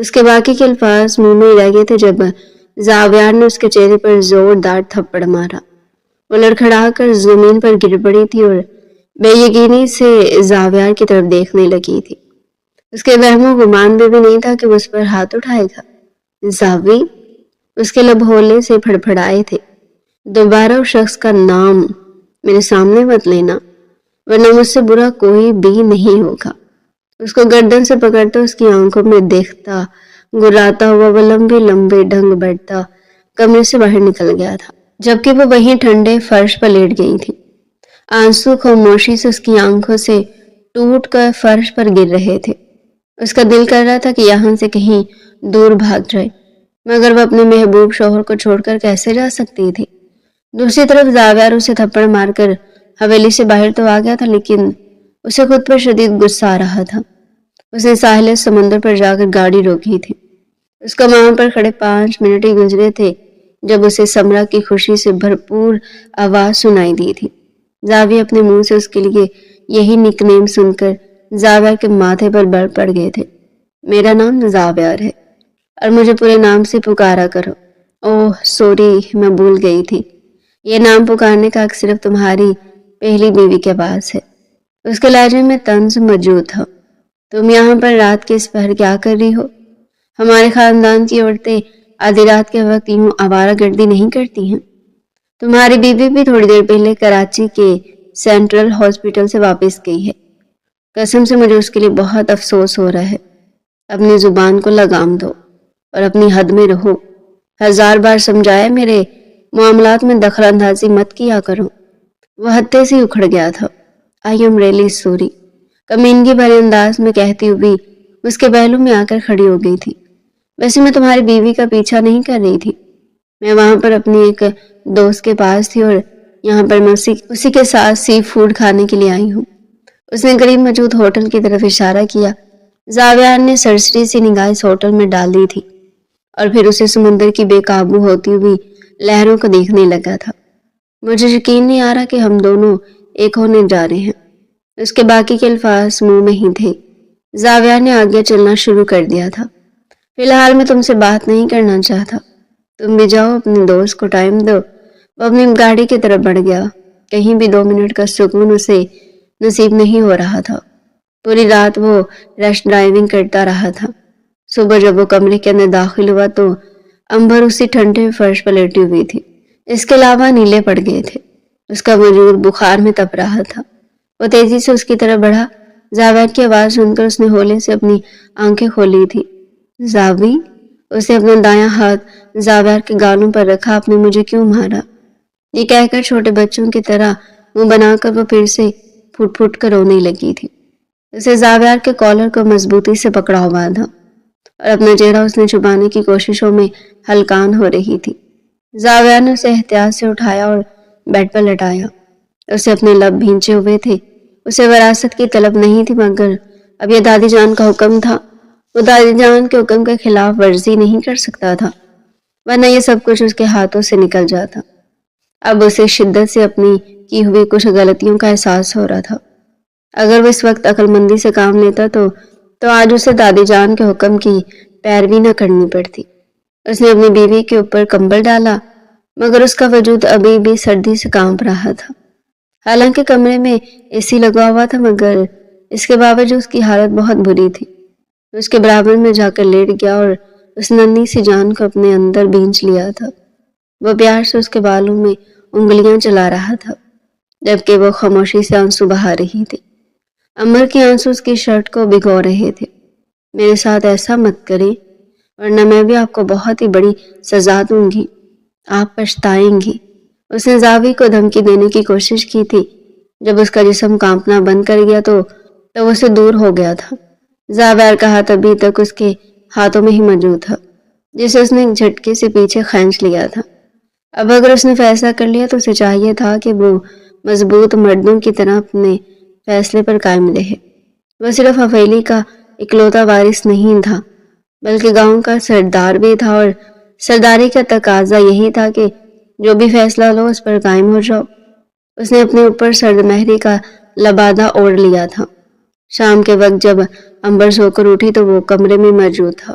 اس کے باقی کے الفاظ منہ میں رہ گئے تھے جب زاویار نے اس کے چہرے پر زوردار تھپڑ مارا۔ وہ لڑکھڑا کر زمین پر گر پڑی تھی اور بے یقینی سے زاویار کی طرف دیکھنے لگی تھی۔ اس کے وہم و گمان میں بھی نہیں تھا کہ وہ اس پر ہاتھ اٹھائے گا۔ زاوی، اس کے لب ہولے سے پھڑپھڑائے تھے۔ دوبارہ اس شخص کا نام میرے سامنے مت لینا، ورنہ مجھ سے برا کوئی بھی نہیں ہوگا۔ اس کو گردن سے پکڑتا اس کی آنکھوں میں دیکھتا گراتا ہوا وہ لمبے لمبے ڈنگ بڑھتا کمرے سے باہر نکل گیا تھا، جبکہ وہ وہیں ٹھنڈے فرش پر لیٹ گئی تھی۔ آنسو خاموشی سے اس کی آنکھوں سے ٹوٹ کر فرش پر گر رہے تھے۔ اس کا دل کر رہا تھا کہ یہاں سے کہیں دور بھاگ جائے، مگر وہ اپنے محبوب شوہر کو چھوڑ کر کیسے جا سکتی تھی؟ دوسری طرف زاویار اسے تھپڑ مار کر حویلی سے باہر تو آ گیا تھا، لیکن اسے خود پر شدید غصہ آ رہا تھا۔ اس نے ساحل سمندر پر جا کر گاڑی روکی تھی۔ اس کو وہاں پر کھڑے 5 منٹ ہی گزرے تھے جب اسے سمرا کی خوشی سے بھرپور آواز سنائی دی تھی۔ زاوی اپنے منہ سے اس کے لیے یہی نک نیم سن کر زاویار کے ماتھے پر بڑھ پڑ گئے تھے۔ میرا نام زاویار ہے اور مجھے پورے نام سے پکارا کرو۔ اوہ سوری، میں بھول گئی تھی۔ یہ نام پکارنے کا حق صرف تمہاری پہلی بیوی کے پاس ہے۔ اس کے لہجے میں طنز موجود تھا۔ تم یہاں پر رات کے اس پہر کیا کر رہی ہو؟ ہمارے خاندان کی عورتیں آدھی رات کے وقت یوں آوارہ گردی نہیں کرتی ہیں۔ تمہاری بیوی بھی تھوڑی دیر پہلے کراچی کے سینٹرل ہاسپٹل سے واپس گئی ہے۔ قسم سے مجھے اس کے لیے بہت افسوس ہو رہا ہے۔ اپنی زبان کو لگام دو اور اپنی حد میں رہو۔ 1000 بار سمجھایا میرے معاملات میں دخل اندازی مت کیا کرو۔ وہ ہتے سے اکھڑ گیا تھا۔ I am really sorry، کمینگی بھرے انداز میں کہتی ہوئی اس کے پہلو میں آ کر کھڑی ہو گئی تھی۔ ویسے میں تمہاری بیوی کا پیچھا نہیں کر رہی تھی، میں وہاں پر اپنی ایک دوست کے پاس تھی اور یہاں پر میں اسی کے ساتھ سی فوڈ کھانے کے لیے آئی ہوں۔ اس نے قریب موجود ہوٹل کی طرف اشارہ کیا۔ زاویار نے سرسری سی نگاہ اس ہوٹل میں ڈال دی تھی اور پھر اسے سمندر کی بے قابو ہوتی ہوئی لہروں کو دیکھنے لگا تھا۔ مجھے یقین نہیں آ رہا کہ ہم دونوں ایک ہونے جا رہے ہیں۔ اس کے باقی کے الفاظ منہ میں ہی تھے۔ زاویار نے آگے چلنا شروع کر دیا تھا۔ فی الحال میں تم سے بات نہیں کرنا چاہتا، تم بھی جاؤ، اپنے دوست کو ٹائم دو۔ وہ اپنی گاڑی کی طرف بڑھ گیا۔ کہیں بھی 2 منٹ کا سکون اسے نصیب نہیں ہو رہا تھا۔ پوری رات وہ رش ڈرائیونگ کرتا رہا تھا۔ صبح جب وہ کمرے کے اندر داخل ہوا تو امبر اسی ٹھنڈے فرش پر لیٹی ہوئی تھی۔ اس کے علاوہ نیلے پڑ گئے تھے۔ اس کا وجود بخار میں تپ رہا تھا۔ وہ تیزی سے اس کی طرف بڑھا۔ زاویار کی آواز سن کر اس نے ہولے سے اپنی آنکھیں کھولی تھی۔ زاوی، اس نے اپنا دایاں ہاتھ زاویار کے گالوں پر رکھا۔ آپ نے مجھے کیوں مارا؟ یہ کہہ کر چھوٹے بچوں کی طرح منہ بنا کر وہ پھر سے پھٹ پھٹ کر رونے لگی تھی۔ اسے زاویار کے کالر کو مضبوطی سے پکڑا ہوا تھا اور اپنا چہرہ اس نے چھپانے کی کوششوں میں ہلکان ہو رہی تھی۔ زاویار نے اسے احتیاط سے اٹھایا اور بیڈ پر لٹایا۔ اسے اپنے لب بھینچے ہوئے تھے۔ اسے وراثت کی طلب نہیں تھی، مگر اب یہ دادی جان کا حکم تھا۔ وہ دادی جان کے حکم کے خلاف ورزی نہیں کر سکتا تھا، ورنہ یہ سب کچھ اس کے ہاتھوں سے نکل جاتا۔ اب اسے شدت سے اپنی کی ہوئی کچھ غلطیوں کا احساس ہو رہا تھا۔ اگر وہ اس وقت عقل مندی سے کام لیتا تو آج اسے دادی جان کے حکم کی پیروی نہ کرنی پڑتی۔ اس نے اپنی بیوی کے اوپر کمبل ڈالا، مگر اس کا وجود ابھی بھی سردی سے کانپ رہا تھا۔ حالانکہ کمرے میں اے سی لگا ہوا تھا، مگر اس کے باوجود اس کی حالت بہت بری تھی۔ اس کے برابر میں جا کر لیٹ گیا اور اس ننھی سی جان کو اپنے اندر بھینچ لیا تھا۔ وہ پیار سے اس کے بالوں میں انگلیاں چلا رہا تھا، جبکہ وہ خاموشی سے آنسو بہا رہی تھی۔ امر کے آنسو اس کی شرٹ کو بھگو رہے تھے۔ میرے ساتھ ایسا مت کریں، ورنہ میں بھی آپ کو بہت ہی بڑی سزا دوں گی، آپ پچھتائیں گی۔ اس نے زاوی کو دھمکی دینے کی کوشش کی تھی۔ جب اس کا جسم کانپنا بند کر گیا تو وہ اسے دور ہو گیا تھا۔ زاویار کا ہاتھ ابھی تک اس کے ہاتھوں میں ہی موجود تھا، جسے اس نے ایک جھٹکے سے پیچھے کھینچ لیا تھا۔ اب اگر اس نے فیصلہ کر لیا تو اسے چاہیے تھا کہ وہ مضبوط مردوں کی طرح اپنے فیصلے پر قائم رہے۔ وہ صرف حویلی کا اکلوتا وارث نہیں تھا، بلکہ گاؤں کا سردار بھی تھا، اور سرداری کا تقاضا یہی تھا کہ جو بھی فیصلہ لو اس پر قائم ہو جاؤ۔ اس نے اپنے اوپر سرد مہری کا لبادہ اوڑھ لیا تھا۔ شام کے وقت جب امبر سو کر اٹھی تو وہ کمرے میں موجود تھا۔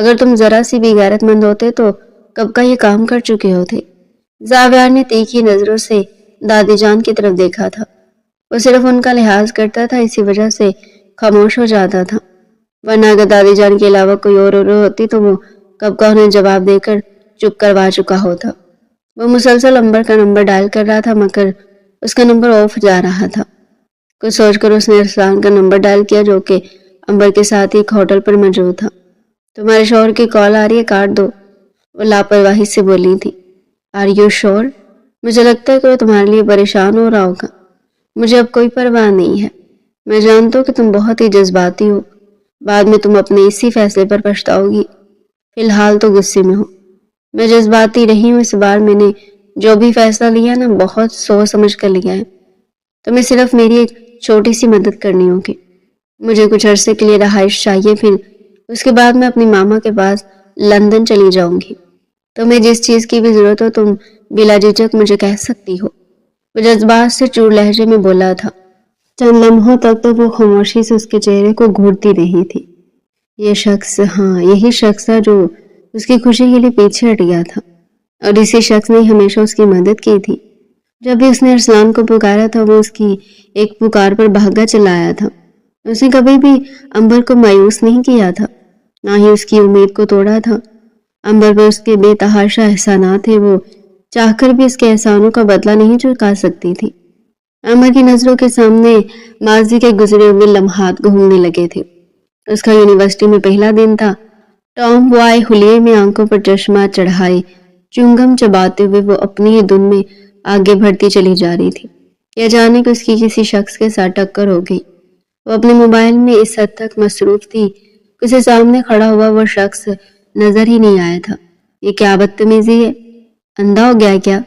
اگر تم ذرا سی بھی غیرت مند ہوتے تو کب کا یہ کام کر چکے ہوتے۔ زاویار نے تیکھی نظروں سے دادی جان کی طرف دیکھا تھا۔ وہ صرف ان کا لحاظ کرتا تھا، اسی وجہ سے خاموش ہو جاتا تھا، ورنہ اگر دادی جان کے علاوہ کوئی اور ہوتی تو وہ کب کا انہیں جواب دے کر چپ کروا چکا ہوتا۔ وہ مسلسل امبر کا نمبر ڈائل کر رہا تھا مگر اس کا نمبر آف جا رہا تھا۔ کچھ سوچ کر اس نے ارسلان کا نمبر ڈائل کیا جو کہ امبر کے ساتھ ایک ہوٹل پر موجود تھا۔ تمہارے شوہر کی کال آ رہی ہے، کاٹ دو، وہ لاپرواہی سے بولی تھی۔ آر یو شور؟ مجھے لگتا ہے کہ وہ تمہارے لیے پریشان ہو رہا ہوگا۔ مجھے اب کوئی پرواہ نہیں ہے، میں جانتا ہوں کہ تم بہت ہی جذباتی ہو، بعد میں تم اپنے اسی فیصلے پر پچھتاؤ گی، فی الحال تو غصے میں ہو۔ میں جذباتی رہی ہوں، اس بار میں نے جو بھی فیصلہ لیا نا بہت سوچ سمجھ کر لیا ہے۔ تمہیں صرف میری ایک چھوٹی سی مدد کرنی ہوگی۔ مجھے کچھ عرصے کے لیے رہائش چاہیے، پھر اس کے بعد میں اپنی ماما کے پاس لندن چلی جاؤں گی۔ تمہیں جس چیز کی بھی ضرورت ہو تم بلا جھجک مجھے کہہ سکتی ہو، وہ جذبات سے چور لہجے میں بولا تھا۔ چند لمحوں تک تو وہ خاموشی سے اس کے چہرے کو گھورتی رہی تھی۔ یہ شخص، ہاں یہی شخص تھا جو اس کی خوشی کے لیے پیچھے ہٹ گیا تھا، اور اسی شخص نے ہمیشہ اس کی مدد کی تھی۔ جب بھی اس نے ارسلان کو پکارا تھا وہ اس کی ایک پکار پر بھاگا چلا آیا تھا۔ اس نے کبھی بھی امبر کو مایوس نہیں کیا تھا، نہ ہی اس کی امید کو توڑا تھا۔ امبر پر اس کے بے تحاشا احسانات تھے، وہ چاہ کر بھی اس کے احسانوں کا بدلہ نہیں چکا سکتی تھی۔ امبر کی نظروں کے سامنے ماضی کے گزرے ہوئے لمحات گھومنے لگے تھے۔ اس کا یونیورسٹی میں پہلا دن تھا۔ ٹام بوائے حلیے میں آنکھوں پر چشمہ چڑھائے چنگم چباتے ہوئے وہ اپنی ہی دن میں آگے بڑھتی چلی جا رہی تھی کہ اچانک اس کی کسی شخص کے ساتھ ٹکر ہو گئی۔ وہ اپنے موبائل میں اس حد تک مصروف تھی کہ اسے سامنے کھڑا ہوا وہ شخص نظر ہی نہیں آیا تھا۔ یہ کیا بدتمیزی ہے؟ اندھا ہو گیا کیا؟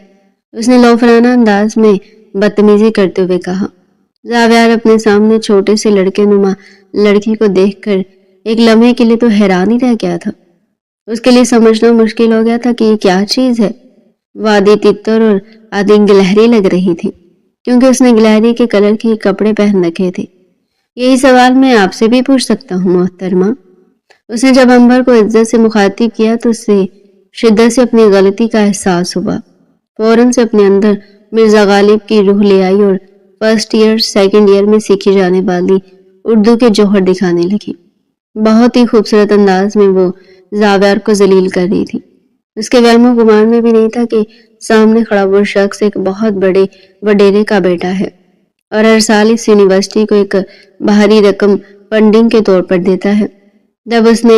اس نے لوفرانہ انداز میں بدتمیزی کرتے ہوئے کہا۔ زاویار اپنے سامنے چھوٹے سے لڑکے نما لڑکی کو دیکھ کر ایک لمحے کے لیے تو حیران ہی رہ گیا تھا۔ اس کے لیے سمجھنا مشکل ہو گیا تھا کہ یہ کیا چیز ہے۔ وہ آدھی تتر اور آدھی گلہری لگ رہی تھی کیونکہ اس نے گلہری کے کلر کے کپڑے پہن رکھے تھے۔ یہی سوال میں آپ سے بھی پوچھ سکتا ہوں محترمہ؟ اس نے جب امبر کو عزت سے مخاطب کیا تو اس سے شدت سے اپنی غلطی کا احساس ہوا۔ فوراً سے اپنے اندر مرزا غالب کی روح لے آئی اور فرسٹ ایئر سیکنڈ ایئر میں سیکھی جانے والی اردو کے جوہر دکھانے لگی۔ بہت ہی خوبصورت انداز میں وہ زاویار کو ذلیل کر رہی تھی۔ اس کے وہم و گمان میں بھی نہیں تھا کہ سامنے کھڑا وہ شخص ایک بہت بڑے وڈیرے کا بیٹا ہے اور ہر سال اس یونیورسٹی کو ایک بھاری رقم فنڈنگ کے طور پر دیتا ہے۔ جب اس نے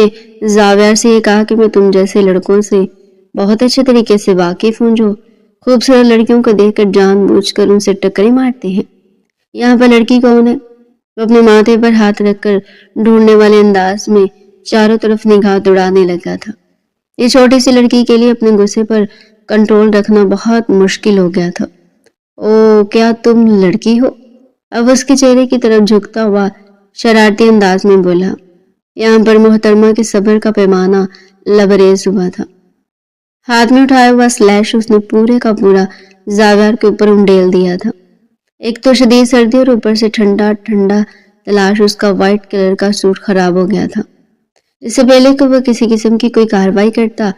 زاویار سے یہ کہا کہ میں تم جیسے لڑکوں سے بہت اچھے طریقے سے واقف ہوں جو خوبصورت لڑکیوں کو دیکھ کر جان بوجھ کر ان سے ٹکریں مارتے ہیں، یہاں پر لڑکی کون ہے؟ وہ اپنے ماتھے پر ہاتھ رکھ کر ڈھونڈنے والے انداز میں چاروں طرف نگاہ دوڑانے لگا تھا۔ یہ چھوٹی سی لڑکی کے لیے اپنے غصے پر کنٹرول رکھنا بہت مشکل ہو گیا تھا۔ او کیا تم لڑکی ہو؟ اب اس کے چہرے کی طرف جھکتا ہوا شرارتی انداز میں بولا۔ یہاں پر محترمہ کے صبر کا پیمانہ لبریز ہوا تھا۔ ہاتھ میں اٹھایا ہوا سلیش اس نے پورے کا پورا زاویار کے اوپر انڈیل دیا تھا۔ ایک تو شدید سردی اور اوپر سے ٹھنڈا ٹھنڈا تلاش اس کا وائٹ کلر کا سوٹ خراب ہو گیا تھا۔ اس سے پہلے کہ وہ کسی قسم کی کوئی کارروائی کرتا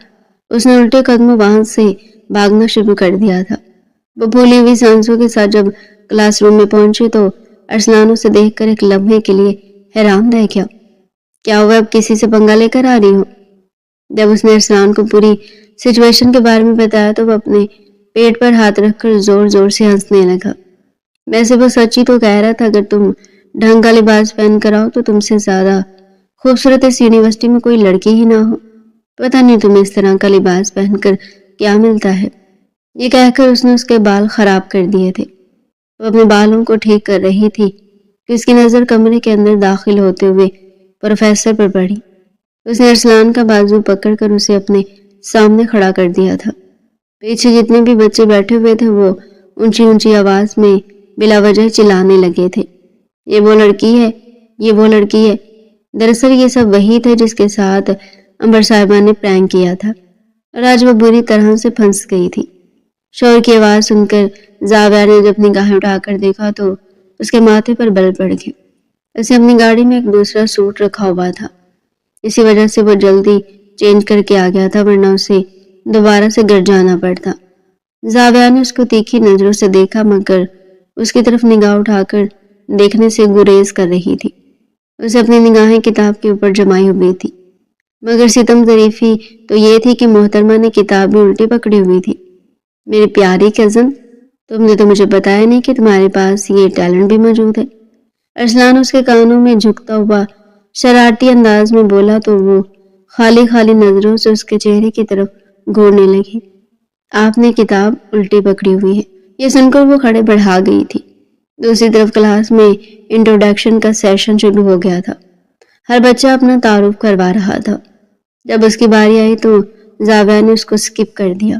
اس نے الٹے قدموں وہاں سے بھاگنا شروع کر دیا تھا۔ وہ پھولی ہوئی سانسوں کے ساتھ جب کلاس روم میں پہنچے تو ارسلان اسے دیکھ کر ایک لمحے کے لیے حیران رہ گیا۔ کیا ہوا، اب کسی سے پنگا لے کر آ رہی ہو؟ جب اس نے ارسلان کو پوری سچویشن کے بارے میں بتایا تو وہ اپنے پیٹ پر ہاتھ رکھ کر زور زور سے ہنسنے لگا۔ ویسے وہ سچ ہی تو کہہ رہا تھا، اگر تم ڈھنگ کا لباس پہن کر آؤ تو تم سے زیادہ خوبصورت اس یونیورسٹی میں کوئی لڑکی ہی نہ ہو۔ پتہ نہیں تمہیں اس طرح کا لباس پہن کر کیا ملتا ہے۔ یہ کہہ کر اس نے اس کے بال خراب کر دیے تھے۔ وہ اپنے بالوں کو ٹھیک کر رہی تھی کہ اس کی نظر کمرے کے اندر داخل ہوتے ہوئے پروفیسر پر پڑی۔ اس نے ارسلان کا بازو پکڑ کر اسے اپنے سامنے کھڑا کر دیا تھا۔ پیچھے جتنے بھی بچے بیٹھے ہوئے تھے وہ اونچی اونچی آواز میں بلا وجہ چلانے لگے تھے۔ یہ وہ لڑکی ہے، یہ وہ لڑکی ہے۔ دراصل یہ سب وہی تھے جس کے ساتھ امبر صاحبہ نے پرینک کیا تھا اور آج وہ بری طرح سے پھنس گئی تھی۔ شور کی آواز سن کر زاویار نے جب نگاہیں اٹھا کر دیکھا تو اس کے ماتھے پر بل پڑ گئے۔ اسے اپنی گاڑی میں ایک دوسرا سوٹ رکھا ہوا تھا، اسی وجہ سے وہ جلدی چینج کر کے آ گیا تھا ورنہ اسے دوبارہ سے گھر جانا پڑتا۔ زاویہ نے اس کو تیکھی نظروں سے دیکھا مگر اس کی طرف نگاہ اٹھا کر دیکھنے سے گریز کر رہی تھی۔ اسے اپنی نگاہیں کتاب کے اوپر جمائی ہوئی تھی مگر ستم ظریفی تو یہ تھی کہ محترمہ نے کتاب بھی الٹی پکڑی ہوئی تھی۔ میری پیاری کزن، تم نے تو مجھے بتایا نہیں کہ تمہارے پاس یہ ٹیلنٹ بھی موجود ہے۔ ارسلان اس کے کانوں میں جھکتا ہوا شرارتی انداز میں بولا تو وہ خالی خالی نظروں سے اس کے چہرے کی طرف گھورنے لگی۔ آپ نے کتاب الٹی پکڑی ہوئی ہے، یہ سن کر وہ کھڑے بڑھا گئی تھی۔ دوسری طرف کلاس میں انٹروڈکشن کا سیشن شروع ہو گیا تھا۔ ہر بچہ اپنا تعارف کروا رہا تھا۔ جب اس کی باری آئی تو زاویہ نے اس کو سکپ کر دیا۔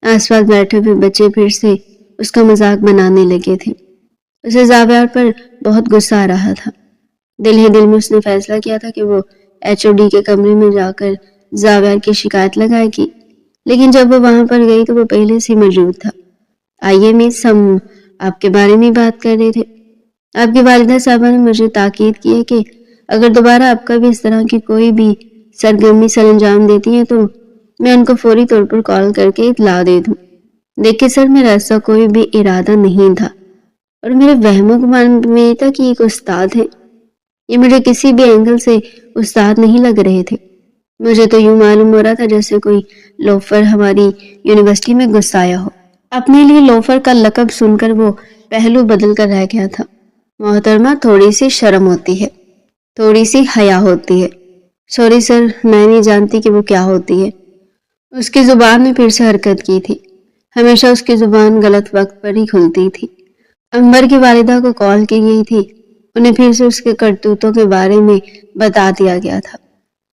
آس پاس بیٹھے ہوئے بچے پھر سے اس کا مذاق بنانے لگے تھے۔ اسے زاویہ پر بہت غصہ آ رہا تھا۔ دل ہی دل میں اس نے فیصلہ کیا تھا کہ وہ HOD کے کمرے میں جا کر زاویہ کی شکایت لگائے گی، لیکن جب وہ وہاں پر گئی تو وہ پہلے سے موجود تھا۔ آئیے مس، ہم آپ کے بارے میں بات کر رہے تھے۔ آپ کی والدہ صاحبہ نے مجھے تاکید کی ہے کہ اگر دوبارہ آپ کا بھی اس طرح کی کوئی بھی سرگرمی سر انجام دیتی ہیں تو میں ان کو فوری طور پر کال کر کے اطلاع دے دوں۔ دیکھیے سر، میرا ایسا کوئی بھی ارادہ نہیں تھا اور میرے وہم و گمان میں تھا کہ ایک استاد ہے۔ یہ مجھے کسی بھی اینگل سے استاد نہیں لگ رہے تھے۔ مجھے تو یوں معلوم ہو رہا تھا جیسے کوئی لوفر ہماری یونیورسٹی میں گھس آیا ہو۔ اپنے لیے لوفر کا لقب سن کر وہ پہلو بدل کر رہ گیا تھا۔ محترمہ، تھوڑی سی شرم ہوتی ہے، تھوڑی سی حیا ہوتی ہے۔ سوری سر، میں نہیں جانتی کہ وہ کیا ہوتی ہے۔ اس کی زبان نے پھر سے حرکت کی تھی۔ ہمیشہ اس کی زبان غلط وقت پر ہی کھلتی تھی۔ عنبر کی والدہ کو کال کی گئی تھی، انہیں پھر سے اس کے کرتوتوں کے بارے میں بتا دیا گیا تھا۔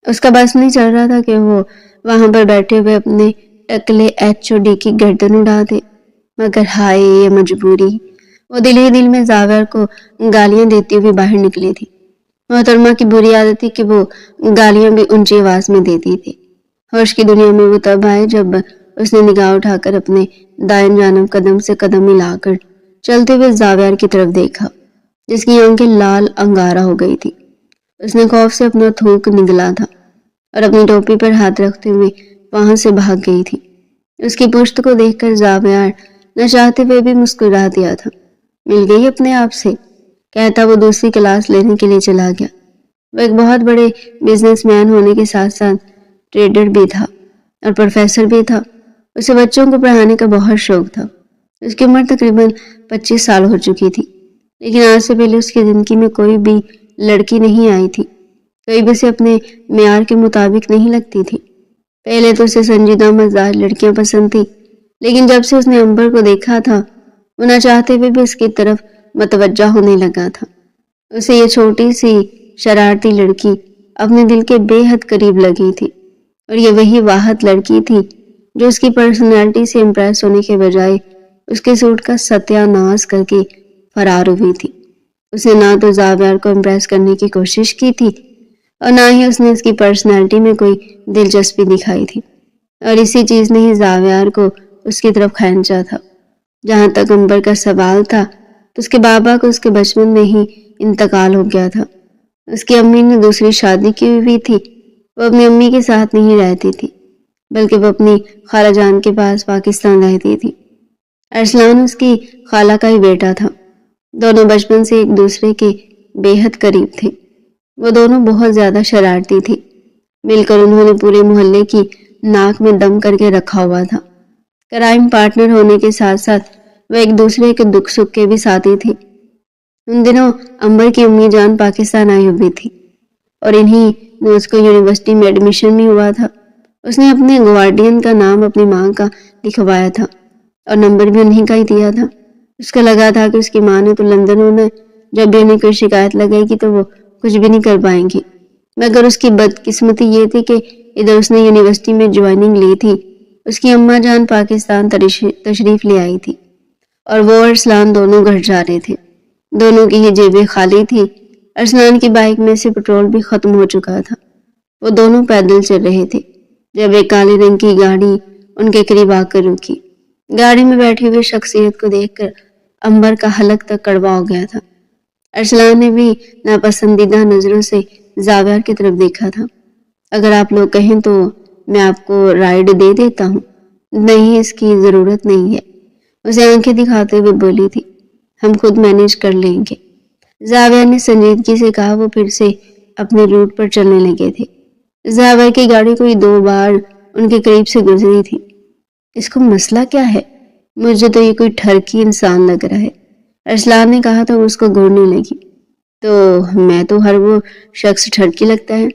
اس کا بس نہیں چل رہا تھا کہ وہ وہاں پر بیٹھے ہوئے اپنے ٹکلے HOD کی گردن اڑا دے، مگر ہائے یہ مجبوری۔ وہ دل ہی دل میں زاویہ کو گالیاں دیتی ہوئی باہر نکلی تھی۔ محترمہ کی بری عادت تھی کہ وہ گالیاں بھی اونچی آواز میں دیتی تھی۔ ہوش کی دنیا میں وہ تب آئے جب اس نے نگاہ اٹھا کر اپنے دائیں جانب قدم سے قدم ملا کر چلتے ہوئے زاویہ کی طرف دیکھا، جس کی آنکھیں لال انگارہ ہو گئی تھی۔ اس نے خوف سے اپنا تھوک نگلا تھا اور اپنی ٹوپی پر ہاتھ رکھتے ہوئے وہاں سے بھاگ گئی تھی۔ اس کی پشت کو دیکھ کر زاویہ نہ چاہتے ہوئے بھی مسکرا دیا تھا۔ مل گئی اپنے آپ سے، کہتا وہ دوسری کلاس لینے کے لیے چلا گیا۔ وہ ایک بہت بڑے بزنس مین ہونے کے ساتھ ساتھ ٹریڈر بھی تھا اور پروفیسر بھی تھا۔ اسے بچوں کو پڑھانے کا بہت شوق تھا۔ اس کی عمر تقریباً 25 سال ہو چکی تھی، لیکن آج سے پہلے اس کی زندگی میں کوئی بھی لڑکی نہیں آئی تھی، کوئی بھی اسے اپنے معیار کے مطابق نہیں لگتی تھی۔ پہلے تو اسے سنجیدہ مزاج لڑکیاں پسند تھی، لیکن جب سے اس نے عنبر کو دیکھا تھا وہ نہ چاہتے ہوئے بھی اس کی طرف متوجہ ہونے لگا تھا۔ اسے یہ چھوٹی سی شرارتی لڑکی اپنے دل کے بے حد قریب لگی تھی، اور یہ وہی واحد لڑکی تھی جو اس کی پرسنالٹی سے امپریس ہونے کے بجائے اس کے سوٹ کا ستیہ ناز کر کے فرار ہوئی تھی۔ اس نے نہ تو زاویہ کو امپریس کرنے کی کوشش کی تھی اور نہ ہی اس نے اس کی پرسنالٹی میں کوئی دلچسپی دکھائی تھی، اور اسی چیز نے ہی زاویہ کو اس کی طرف کھینچا تھا۔ جہاں تک عنبر کا سوال تھا تو اس کے بابا کو اس کے بچپن میں ہی انتقال ہو گیا تھا۔ اس کی امی نے دوسری شادی کی ہوئی تھی۔ وہ اپنی امی کے ساتھ نہیں رہتی تھی بلکہ وہ اپنی خالہ جان کے پاس پاکستان رہتی تھی۔ ارسلان اس کی خالہ کا ہی بیٹا تھا۔ دونوں بچپن سے ایک دوسرے کے بے حد قریب تھے۔ وہ دونوں بہت زیادہ شرارتی تھی۔ مل کر انہوں نے پورے محلے کی ناک میں دم کر کے رکھا ہوا تھا۔ کرائم پارٹنر ہونے کے ساتھ ساتھ وہ ایک دوسرے کے دکھ سکھ کے بھی ساتھی تھے۔ ان دنوں عنبر کی امی جان پاکستان آئی ہوئی تھی اور انہی نے اس کو یونیورسٹی میں ایڈمیشن بھی ہوا تھا۔ اس نے اپنے گارڈین کا نام اپنی ماں کا لکھوایا تھا اور نمبر بھی انہی کا ہی دیا تھا۔ اس کو لگا تھا کہ اس کی ماں نے تو لندن ہونا ہے، جب بھی انہیں کوئی شکایت لگے گی تو وہ کچھ بھی نہیں کر پائیں گی۔ مگر اس کی بدقسمتی یہ تھی کہ ادھر اس نے یونیورسٹی میں جوائننگ لی تھی، اس کی اماں جان پاکستان تشریف لے آئی تھی اور وہ اور ارسلان دونوں گھر جا رہے تھے۔ دونوں کی ہی جیبیں خالی تھی۔ ارسلان کی بائک میں سے پٹرول بھی ختم ہو چکا تھا۔ وہ دونوں پیدل چل رہے تھے جب ایک کالے رنگ کی گاڑی ان کے قریب آ کر رکی۔ گاڑی میں بیٹھی ہوئی شخصیت کو دیکھ کر عنبر کا حلق تک کڑوا ہو گیا تھا۔ ارسلان نے بھی ناپسندیدہ نظروں سے زاویہ کی طرف دیکھا تھا۔ اگر آپ لوگ کہیں تو میں آپ کو رائڈ دے دیتا ہوں۔ نہیں، اس کی ضرورت نہیں ہے، اسے آنکھیں دکھاتے ہوئے بولی تھی۔ ہم خود مینیج کر لیں گے، زاویہ نے سنجیدگی سے کہا۔ وہ پھر سے اپنے روٹ پر چلنے لگے تھے۔ زاویہ کی گاڑی کوئی 2 بار ان کے قریب سے گزری تھی۔ اس کو مسئلہ کیا ہے؟ مجھے تو یہ کوئی ٹھرکی انسان لگ رہا ہے، ارسلان نے کہا تو اس کو گھورنے لگی۔ تو میں تو ہر وہ شخص ٹھرکی لگتا ہے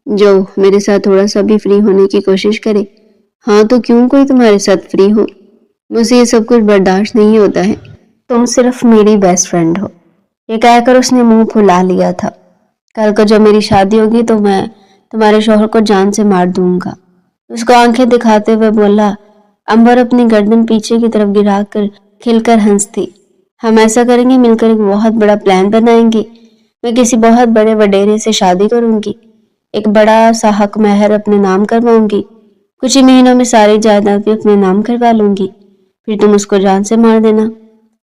جو میرے ساتھ تھوڑا سا بھی فری ہونے کی کوشش کرے۔ ہاں تو کیوں کوئی تمہارے ساتھ فری ہو؟ مجھے یہ سب کچھ برداشت نہیں ہوتا ہے، تم صرف میری بیسٹ فرینڈ ہو۔ یہ کہہ کر اس نے منہ پھلا لیا تھا۔ کل کو جب میری شادی ہوگی تو میں تمہارے شوہر کو جان سے مار دوں گا، اس کو آنکھیں دکھاتے ہوئے بولا۔ امبر اپنی گردن پیچھے کی طرف گرا کر کھل کر ہنسی۔ ہم ایسا کریں گے، مل کر ایک بہت بڑا پلان بنائیں گے۔ میں کسی بہت بڑے وڈیرے سے شادی کروں گی، ایک بڑا سا حق مہر اپنے نام کرواؤں گی، کچھ ہی مہینوں میں ساری جائیداد بھی اپنے نام کروا لوں گی، پھر تم اس کو جان سے مار دینا۔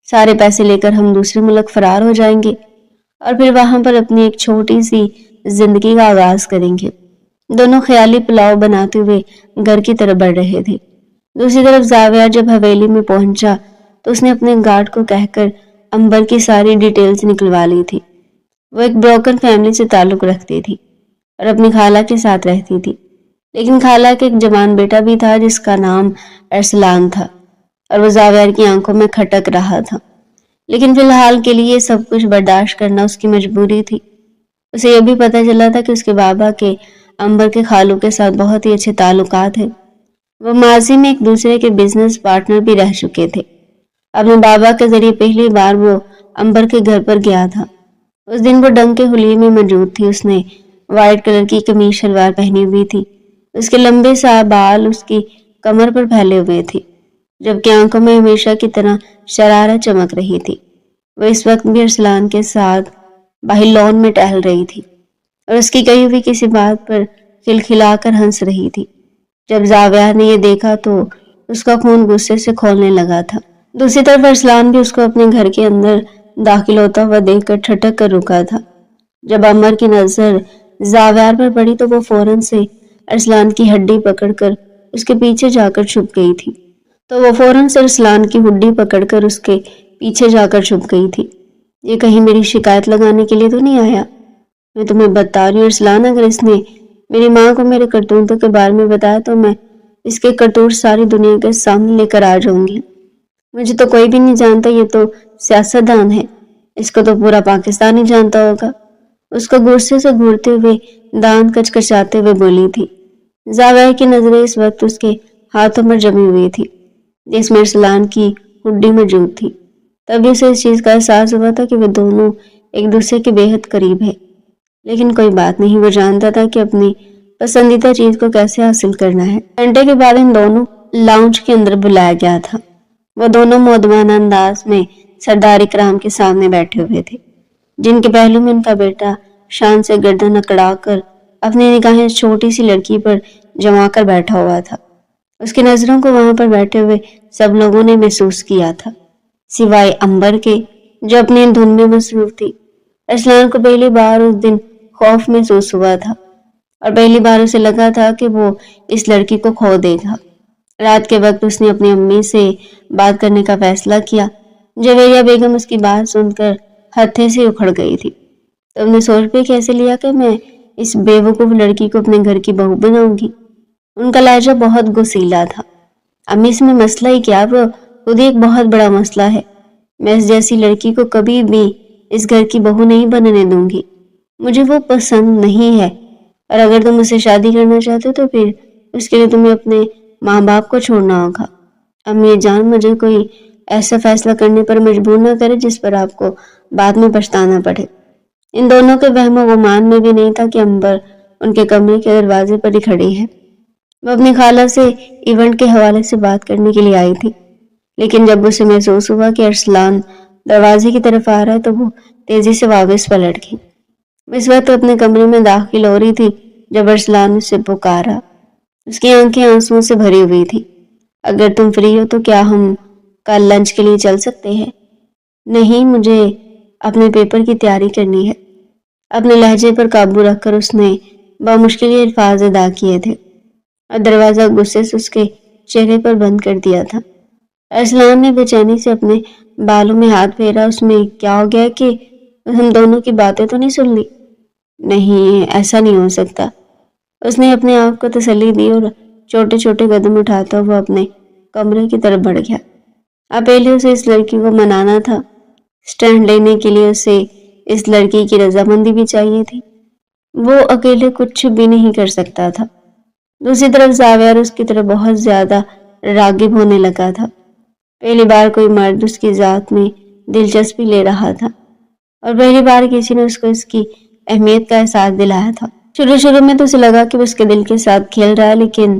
سارے پیسے لے کر ہم دوسرے ملک فرار ہو جائیں گے اور پھر وہاں پر اپنی ایک چھوٹی سی زندگی کا آغاز کریں گے۔ دونوں خیالی پلاؤ بناتے ہوئے گھر کی طرف بڑھ رہے تھے۔ دوسری طرف زاویہ جب حویلی میں پہنچا تو اس نے اپنے گارڈ کو کہہ کر امبر کی ساری ڈیٹیلز نکلوا لی تھی۔ وہ ایک بروکن فیملی سے تعلق رکھتی تھی اور اپنی خالہ کے ساتھ رہتی تھی، لیکن خالہ کے ایک جوان بیٹا بھی تھا جس کا نام ارسلان تھا اور وہ زاویہ کی آنکھوں میں کھٹک رہا تھا، لیکن فی الحال کے لیے سب کچھ برداشت کرنا اس کی مجبوری تھی۔ اسے یہ بھی پتہ چلا تھا کہ اس کے بابا کے امبر کے خالو کے ساتھ بہت ہی اچھے تعلقات ہیں۔ وہ ماضی میں ایک دوسرے کے بزنس پارٹنر بھی رہ چکے تھے۔ اپنے بابا کے ذریعے پہلی بار وہ امبر کے گھر پر گیا تھا۔ اس دن وہ ڈنگ کے حلیے میں موجود تھی۔ اس نے وائٹ کلر کی قمیض شلوار پہنی ہوئی تھی، اس کے لمبے سا بال اس کی کمر پر پھیلے ہوئے تھے، جبکہ آنکھوں میں ہمیشہ کی طرح شرارت چمک رہی تھی۔ وہ اس وقت بھی ارسلان کے ساتھ باہر لان میں ٹہل رہی تھی اور اس کی کہی ہوئی کسی بات پر کھلکھلا کر ہنس رہی تھی۔ جب زاویہ نے یہ دیکھا تو اس کا خون غصے سے کھولنے لگا تھا۔ دوسری طرف ارسلان بھی اس کو اپنے گھر کے اندر داخل ہوتا ہوا دیکھ کر ٹھٹک کر رکا تھا۔ جب امر کی نظر زاویہ پر پڑی تو وہ فوراً سے ارسلان کی ہڈی پکڑ کر اس کے پیچھے جا کر چھپ گئی تھی۔ یہ کہیں میری شکایت لگانے کے لیے تو نہیں آیا؟ میں تمہیں بتا رہی ہوں ارسلان، اگر اس نے میری ماں کو میرے کرتوتوں کے بارے میں بتایا تو میں اس کے کرتوت ساری دنیا کے سامنے لے کر آ جاؤں گی۔ مجھے تو کوئی بھی نہیں جانتا، یہ تو سیاستدان ہے، اس کو تو پورا پاکستان ہی جانتا ہوگا۔ اس کو غصے سے گھورتے ہوئے دانت کچکچاتے ہوئے بولی تھی۔ زاویہ کی نظریں اس وقت اس کے ہاتھوں پر جمی ہوئی تھی جس میں ارسلان کی ہڈی موجود تھی۔ تبھی اسے اس چیز کا احساس ہوا تھا کہ وہ دونوں ایک دوسرے کے بے حد قریب ہیں، لیکن کوئی بات نہیں، وہ جانتا تھا کہ اپنی پسندیدہ چیز کو کیسے حاصل کرنا ہے۔ گھنٹے کے بعد ان دونوں لاؤنج کے اندر بلایا گیا تھا۔ وہ دونوں مودبانہ انداز میں سردار اکرام کے سامنے بیٹھے ہوئے تھے، جن کے پہلو میں ان کا بیٹا شان سے گردن اکڑا کر اپنی نگاہیں چھوٹی سی لڑکی پر جما کر بیٹھا ہوا تھا۔ اس کی نظروں کو وہاں پر بیٹھے ہوئے سب لوگوں نے محسوس کیا تھا، سوائے امبر کے جو اپنی دھن میں مصروف تھی۔ ارسلان کو پہلی بار اس دن خوف محسوس ہوا تھا اور پہلی بار اسے لگا تھا کہ وہ اس لڑکی کو کھو دے گا۔ رات کے وقت اس نے اپنی امی سے بات کرنے کا فیصلہ کیا۔ جویریہ بیگم اس کی بات سن کر ہتھے سے اکھڑ گئی تھی۔ تم نے سوچ بھی کیسے لیا کہ میں اس بے وقوف لڑکی کو اپنے گھر کی بہو بناؤں گی؟ ان کا لہجہ بہت غصیلا تھا۔ امی اس میں مسئلہ ہی کیا، وہ خود ایک بہت بڑا مسئلہ ہے۔ میں اس جیسی لڑکی کو کبھی بھی اس گھر کی بہو نہیں بننے دوں گی، مجھے وہ پسند نہیں ہے، اور اگر تم اسے شادی کرنا چاہتے ہو تو پھر اس کے لیے تمہیں اپنے ماں باپ کو چھوڑنا ہوگا۔ امی جان، مجھے کوئی ایسا فیصلہ کرنے پر مجبور نہ کرے جس پر آپ کو بعد میں پچھتانا پڑے۔ ان دونوں کے وہم و گمان میں بھی نہیں تھا کہ امبر ان کے کمرے کے دروازے پر ہی کھڑی ہے۔ وہ اپنی خالہ سے ایونٹ کے حوالے سے بات کرنے کے لیے آئی تھی، لیکن جب اسے محسوس ہوا کہ ارسلان دروازے کی طرف آ رہا ہے تو وہ تیزی سے واپس پلٹ گئی۔ وہ اس وقت اپنے کمرے میں داخل ہو رہی تھی جب ارسلان اسے پکارا۔ اس کی آنکھیں آنسوؤں سے بھری ہوئی تھی۔ اگر تم فری ہو تو کیا ہم کل لنچ کے لیے چل سکتے ہیں؟ نہیں، مجھے اپنے پیپر کی تیاری کرنی ہے۔ اپنے لہجے پر قابو رکھ کر اس نے بمشکل یہ الفاظ ادا کیے تھے اور دروازہ غصے سے اس کے چہرے پر بند کر دیا تھا۔ ارسلان نے بے چینی سے اپنے بالوں میں ہاتھ پھیرا۔ اس میں کیا ہو گیا کہ ہم دونوں کی باتیں تو نہیں سن لی؟ نہیں، ایسا نہیں ہو سکتا۔ اس نے اپنے آپ کو تسلی دی اور چھوٹے چھوٹے قدم اٹھاتا ہوا اپنے کمرے کی طرف بڑھ گیا۔ اب پہلے اسے اس لڑکی کو منانا تھا۔ سٹینڈ لینے کے لیے اسے اس لڑکی کی رضامندی بھی چاہیے تھی۔ وہ اکیلے کچھ بھی نہیں کر سکتا تھا۔ دوسری طرف زاویہ اس کی طرف بہت زیادہ راغب ہونے لگا تھا۔ پہلی بار کوئی مرد اس کی ذات میں دلچسپی لے رہا تھا اور پہلی بار کسی نے اس کو اس کی اہمیت کا احساس دلایا تھا۔ شروع میں تو اسے لگا کہ وہ اس کے دل کے ساتھ کھیل رہا ہے، لیکن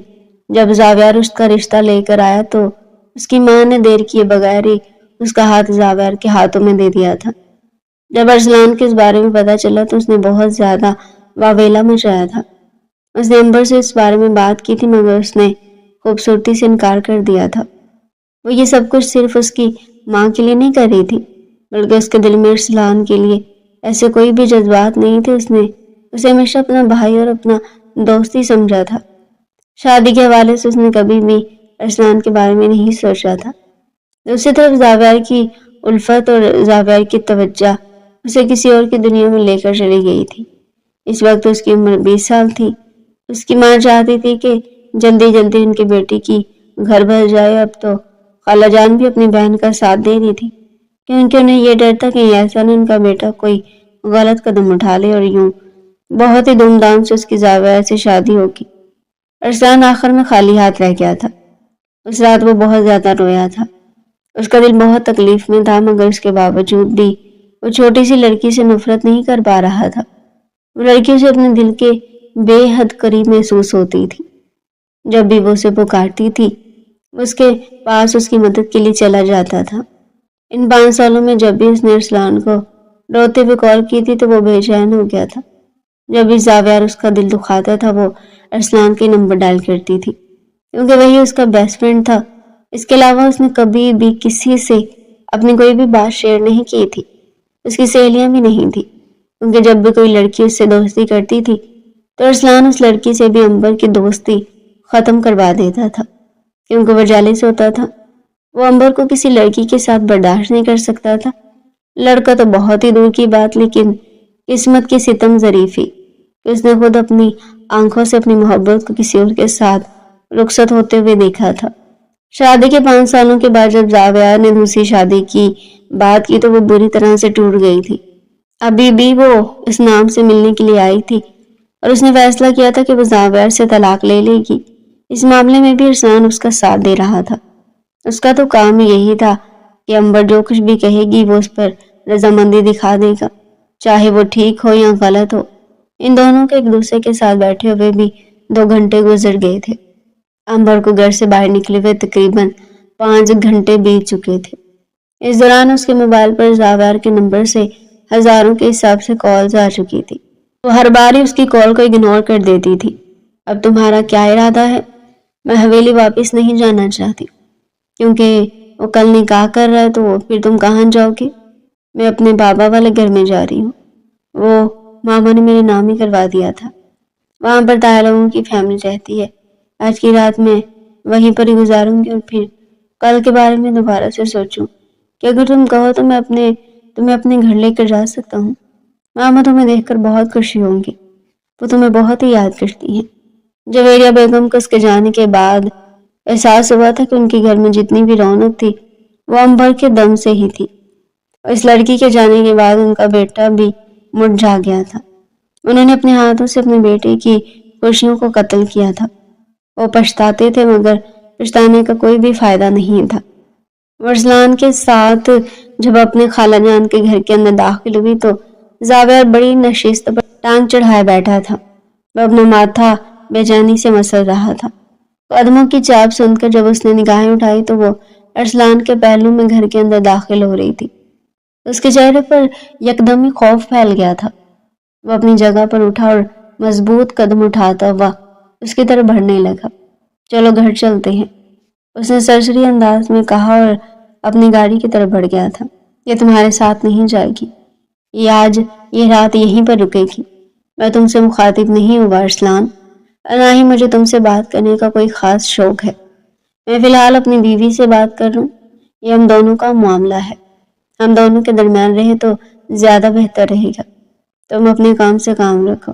جب زاویہ اس کا رشتہ لے کر آیا تو اس کی ماں نے دیر کیے بغیر ہی اس کا ہاتھ زاویہ کے ہاتھوں میں دے دیا تھا۔ جب ارسلان کے اس بارے میں پتہ چلا تو اس نے بہت زیادہ واویلا مچایا تھا۔ اس نے امبر سے اس بارے میں بات کی تھی مگر اس نے خوبصورتی سے انکار کر دیا تھا۔ وہ یہ سب کچھ صرف اس کی ماں کے لیے نہیں کر رہی تھی بلکہ اس کے دل میں ارسلان کے لیے ایسے کوئی بھی جذبات نہیں تھے۔ اس نے اسے ہمیشہ اپنا بھائی اور اپنا دوست ہی سمجھا تھا۔ شادی کے حوالے سے اس نے کبھی بھی ارسلان کے بارے میں نہیں سوچا تھا۔ دوسری طرف زاویہ کی الفت اور زاویہ کی توجہ اسے کسی اور کی دنیا میں لے کر چلی گئی تھی۔ اس وقت اس کی عمر 20 سال تھی۔ اس کی ماں چاہتی تھی کہ جلدی جلدی ان کی بیٹی کی گھر بھر جائے۔ اب تو خالہ جان بھی اپنی بہن کا ساتھ دے رہی تھی کیونکہ انہیں یہ ڈر تھا کہ ایسا نہ ان کا بیٹا کوئی غلط قدم اٹھا لے اور یوں بہت ہی دھوم دھام سے اس کی زاویہ سے شادی ہوگی۔ ارسلان آخر میں خالی ہاتھ رہ گیا تھا۔ اس رات وہ بہت زیادہ رویا تھا۔ اس کا دل بہت تکلیف میں تھا مگر اس کے باوجود بھی وہ چھوٹی سی لڑکی سے نفرت نہیں کر پا رہا تھا۔ وہ لڑکی اسے اپنے دل کے بے حد قریب محسوس ہوتی تھی۔ جب بھی وہ اسے پکارتی تھی اس کے پاس اس کی مدد کے لیے چلا جاتا تھا۔ ان 5 سالوں میں جب بھی اس نے ارسلان کو روتے ہوئے کال کی تھی تو وہ بے چین ہو گیا تھا۔ جب بھی زاویہ اس کا دل دکھاتا تھا وہ ارسلان کے نمبر ڈائل کرتی تھی کیونکہ وہی اس کا بیسٹ فرینڈ تھا۔ اس کے علاوہ اس نے کبھی بھی کسی سے اپنی کوئی بھی بات شیئر نہیں کی تھی۔ اس کی سہیلیاں بھی نہیں تھی کیونکہ جب بھی کوئی لڑکی اس سے دوستی کرتی تھی تو ارسلان اس لڑکی سے بھی امبر کی دوستی ختم کروا دیتا تھا کیونکہ وہ جالس ہوتا تھا۔ وہ امبر کو کسی لڑکی کے ساتھ برداشت نہیں کر سکتا تھا۔ لڑکا تو بہت ہی دور کی بات، لیکن قسمت کی ستم ظریفی کہ اس نے خود اپنی آنکھوں سے اپنی محبت کو کسی اور کے ساتھ رخصت ہوتے ہوئے دیکھا تھا۔ شادی کے 5 سالوں کے بعد جب زاویہ نے دوسری شادی کی بات کی تو وہ بری طرح سے ٹوٹ گئی تھی۔ ابھی بھی وہ اس نام سے ملنے کے لیے آئی تھی اور اس نے فیصلہ کیا تھا کہ وہ زاویہ سے طلاق لے لے گی۔ اس معاملے میں بھی ارسلان اس کا ساتھ دے رہا تھا۔ اس کا تو کام یہی تھا کہ امبر جو کچھ بھی کہے گی وہ اس پر رضامندی دکھا دے گا، چاہے وہ ٹھیک ہو یا غلط ہو۔ ان دونوں کے ایک دوسرے کے ساتھ بیٹھے ہوئے بھی 2 گھنٹے گزر گئے تھے۔ امبر کو گھر سے باہر نکلے ہوئے تقریباً 5 گھنٹے بیت چکے تھے۔ اس دوران اس کے موبائل پر زاویہ کے نمبر سے ہزاروں کے حساب سے کالز آ چکی تھی۔ وہ ہر بار ہی اس کی کال کو اگنور کر دیتی تھی۔ اب تمہارا کیا ارادہ ہے؟ میں حویلی واپس نہیں جانا چاہتی کیونکہ وہ کل نکاح کر رہا ہے تو پھر تم کہاں جاؤ گے؟ میں اپنے بابا والے گھر میں جا رہی ہوں۔ وہ ماما نے میرے نام ہی کروا دیا تھا۔ وہاں پر طاہر لوگوں کی فیملی رہتی ہے۔ آج کی رات میں وہیں پر ہی گزاروں گی اور پھر کل کے بارے میں دوبارہ سے سوچوں کہ اگر تم کہو تو میں تمہیں اپنے گھر لے کر جا سکتا ہوں۔ ماما تمہیں دیکھ کر بہت خوشی ہوں گی۔ وہ تمہیں بہت ہی یاد کرتی ہیں۔ جویریہ بیگم کو اس کے جانے کے بعد احساس ہوا تھا کہ ان کے گھر میں جتنی بھی رونق تھی وہ امبر کے دم سے ہی تھی۔ اور اس لڑکی کے جانے کے بعد ان کا بیٹا بھی مرجھا گیا تھا۔ انہوں نے اپنے ہاتھوں سے اپنے بیٹے کی خوشیوں کو قتل کیا تھا۔ وہ پچھتاتے تھے مگر پچھتانے کا کوئی بھی فائدہ نہیں تھا۔ ارسلان کے ساتھ جب اپنے خالہ جان کے گھر کے اندر داخل ہوئی تو زاویہ بڑی نشست پر ٹانگ چڑھائے بیٹھا تھا۔ وہ اپنا ماتھا بے چینی سے مسل رہا تھا۔ قدموں کی چاپ سن کر جب اس نے نگاہیں اٹھائی تو وہ ارسلان کے پہلو میں گھر کے اندر داخل ہو رہی تھی۔ اس کے چہرے پر یکدم ہی خوف پھیل گیا تھا۔ وہ اپنی جگہ پر اٹھا اور مضبوط قدم اٹھاتا ہوا اس کی طرف بڑھنے لگا۔ چلو گھر چلتے ہیں، اس نے سرسری انداز میں کہا اور اپنی گاڑی کی طرف بڑھ گیا تھا۔ یہ تمہارے ساتھ نہیں جائے گی، یہ رات یہیں پر رکے گی۔ میں تم سے مخاطب نہیں ہوں ارسلان، اور نہ ہی مجھے تم سے بات کرنے کا کوئی خاص شوق ہے۔ میں فی الحال اپنی بیوی سے بات کر رہا ہوں۔ یہ ہم دونوں کا معاملہ ہے، ہم دونوں کے درمیان رہے تو زیادہ بہتر رہے گا۔ تم اپنے کام سے کام رکھو،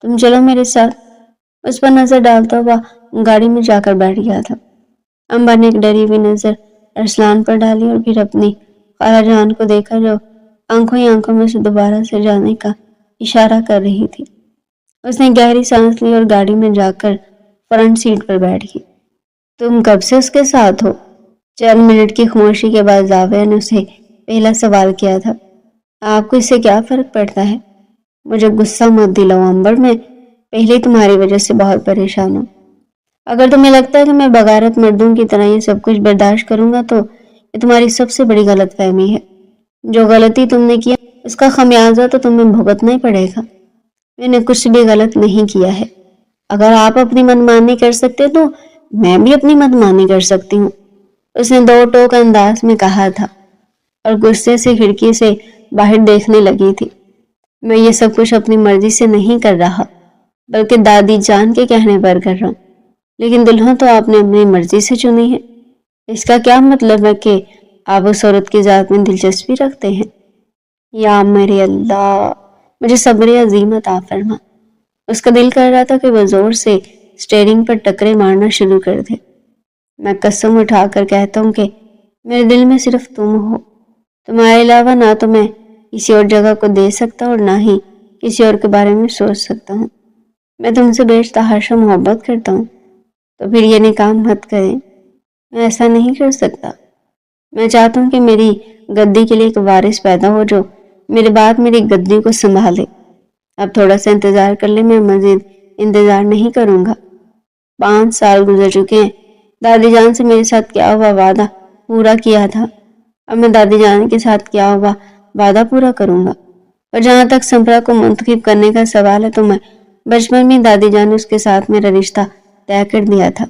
تم چلو میرے ساتھ۔ اس پر نظر ڈالتا ہوا گاڑی میں جا کر بیٹھ گیا تھا۔ امبا نے ایک ڈری ہوئی نظر ارسلان پر ڈالی اور پھر اپنی خالہ جان کو دیکھا جو آنکھوں ہی آنکھوں میں سے دوبارہ سے جانے کا اشارہ کر رہی تھی۔ اس نے گہری سانس لی اور گاڑی میں جا کر فرنٹ سیٹ پر بیٹھ گئی۔ تم کب سے اس کے ساتھ ہو؟ چند منٹ کی خاموشی کے بعد زاویہ نے اسے پہلا سوال کیا تھا۔ آپ کو اس سے کیا فرق پڑتا ہے؟ مجھے غصہ مت دلاؤ امبر، میں پہلے تمہاری وجہ سے بہت پریشان ہوں۔ اگر تمہیں لگتا ہے کہ میں بغیرت مردوں کی طرح یہ سب کچھ برداشت کروں گا تو یہ تمہاری سب سے بڑی غلط فہمی ہے۔ جو غلطی تم نے کیا اس کا خمیازہ تو تمہیں بھگتنا ہی پڑے گا۔ میں نے کچھ بھی غلط نہیں کیا ہے۔ اگر آپ اپنی منمانی کر سکتے تو میں بھی اپنی منمانی کر سکتی ہوں، اس نے دو ٹوک انداز میں کہا تھا اور غصے سے کھڑکی سے باہر دیکھنے لگی تھی۔ میں یہ سب کچھ اپنی مرضی سے نہیں کر رہا بلکہ دادی جان کے کہنے پر کر رہا ہوں، لیکن دلہن تو آپ نے اپنی مرضی سے چنی ہے۔ اس کا کیا مطلب ہے کہ آپ اس عورت کی ذات میں دلچسپی رکھتے ہیں؟ یا میرے اللہ، مجھے صبر عظیم عطا فرما۔ اس کا دل کر رہا تھا کہ وہ زور سے اسٹیئرنگ پر ٹکرے مارنا شروع کر دے۔ میں قسم اٹھا کر کہتا ہوں کہ میرے دل میں صرف تم ہو، تمہارے علاوہ نہ تو میں کسی اور جگہ کو دے سکتا اور نہ ہی کسی اور کے بارے میں سوچ سکتا ہوں۔ میں تم سے بے تحاشا محبت کرتا ہوں، تو پھر یہ نکاح مت کریں۔ میں ایسا نہیں کر سکتا۔ میں چاہتا ہوں کہ میری گدی کے لیے ایک وارث پیدا ہو جو میرے بعد میری گدی کو سنبھالے۔ اب تھوڑا سا انتظار کر لیں، میں مزید انتظار نہیں کروں گا۔ 5 سال گزر چکے ہیں۔ دادی جان سے میرے ساتھ کیا ہوا وعدہ پورا کیا تھا، اب میں دادی جان کے ساتھ کیا ہوا وعدہ پورا کروں گا۔ اور جہاں تک سمرا کو منتخب کرنے کا سوال ہے تو میں بچپن میں دادی جان نے اس کے ساتھ میرا رشتہ طے کر دیا تھا،